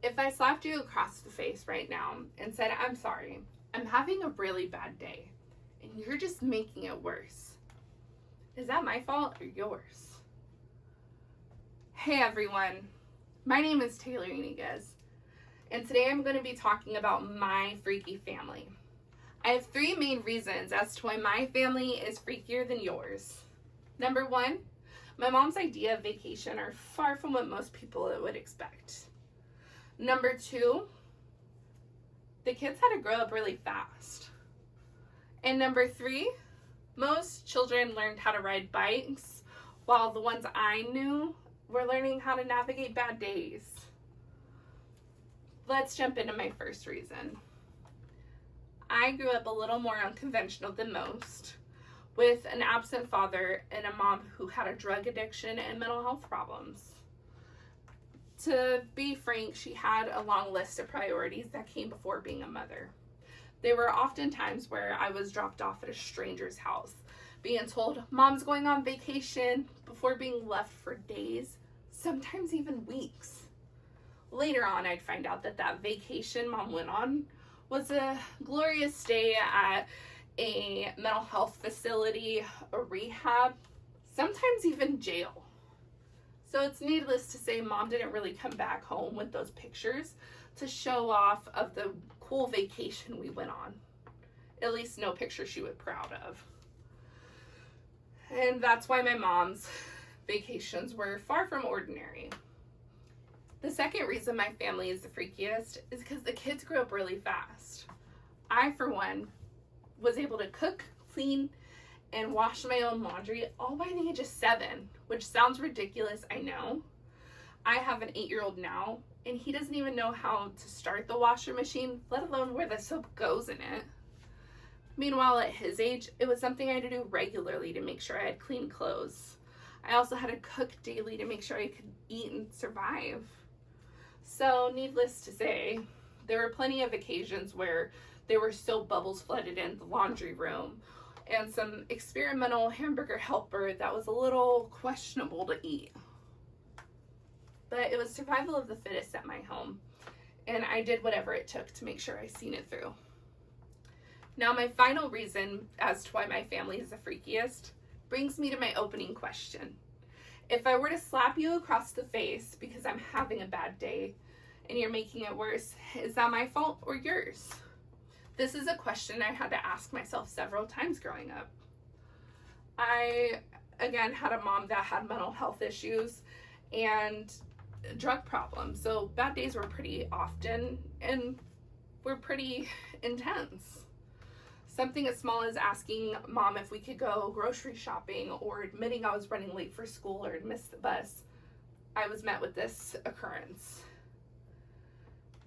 If I slapped you across the face right now and said, I'm sorry, I'm having a really bad day, and you're just making it worse, is that my fault or yours? Hey everyone, my name is Taylor Iniguez, and today I'm going to be talking about my freaky family. I have 3 main reasons as to why my family is freakier than yours. Number 1, my mom's idea of vacation are far from what most people would expect. Number 2, the kids had to grow up really fast. And number 3, most children learned how to ride bikes, while the ones I knew were learning how to navigate bad days. Let's jump into my first reason. I grew up a little more unconventional than most, with an absent father and a mom who had a drug addiction and mental health problems. To be frank, she had a long list of priorities that came before being a mother. There were often times where I was dropped off at a stranger's house, being told mom's going on vacation, before being left for days, sometimes even weeks. Later on, I'd find out that vacation mom went on was a glorious stay at a mental health facility, a rehab, sometimes even jail. So it's needless to say, mom didn't really come back home with those pictures to show off of the cool vacation we went on. At least no picture she was proud of. And that's why my mom's vacations were far from ordinary. The second reason my family is the freakiest is because the kids grew up really fast. I, for one, was able to cook, clean, and wash my own laundry all by the age of 7, which sounds ridiculous, I know. I have an 8-year-old now, and he doesn't even know how to start the washer machine, let alone where the soap goes in it. Meanwhile, at his age, it was something I had to do regularly to make sure I had clean clothes. I also had to cook daily to make sure I could eat and survive. So, needless to say, there were plenty of occasions where there were soap bubbles flooded in the laundry room, and some experimental hamburger helper that was a little questionable to eat. But it was survival of the fittest at my home, and I did whatever it took to make sure I seen it through. Now, my final reason as to why my family is the freakiest brings me to my opening question. If I were to slap you across the face because I'm having a bad day and you're making it worse, is that my fault or yours? This is a question I had to ask myself several times growing up. I, again, had a mom that had mental health issues and drug problems. So bad days were pretty often and were pretty intense. Something as small as asking mom if we could go grocery shopping or admitting I was running late for school or had missed the bus, I was met with this occurrence.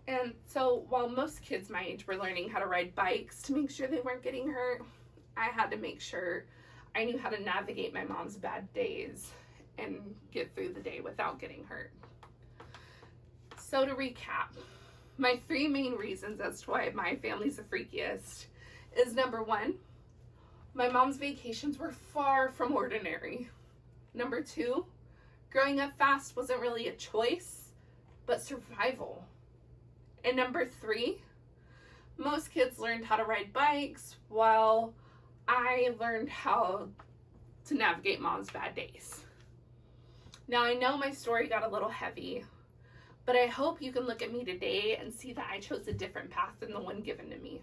And so while most kids my age were learning how to ride bikes to make sure they weren't getting hurt, I had to make sure I knew how to navigate my mom's bad days and get through the day without getting hurt. So to recap, my 3 main reasons as to why my family's the freakiest is number 1, my mom's vacations were far from ordinary. Number 2, growing up fast wasn't really a choice, but survival. And number 3, most kids learned how to ride bikes while I learned how to navigate mom's bad days. Now, I know my story got a little heavy, but I hope you can look at me today and see that I chose a different path than the one given to me.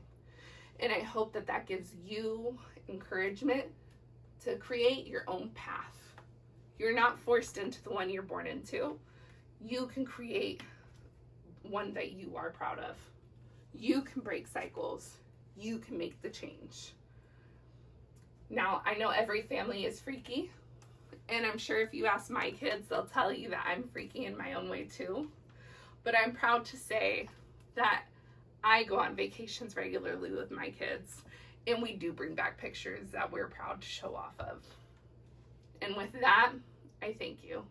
And I hope that gives you encouragement to create your own path. You're not forced into the one you're born into. You can create one that you are proud of. You can break cycles. You can make the change. Now, I know every family is freaky, and I'm sure if you ask my kids, they'll tell you that I'm freaky in my own way too. But I'm proud to say that I go on vacations regularly with my kids, and we do bring back pictures that we're proud to show off of. And with that, I thank you.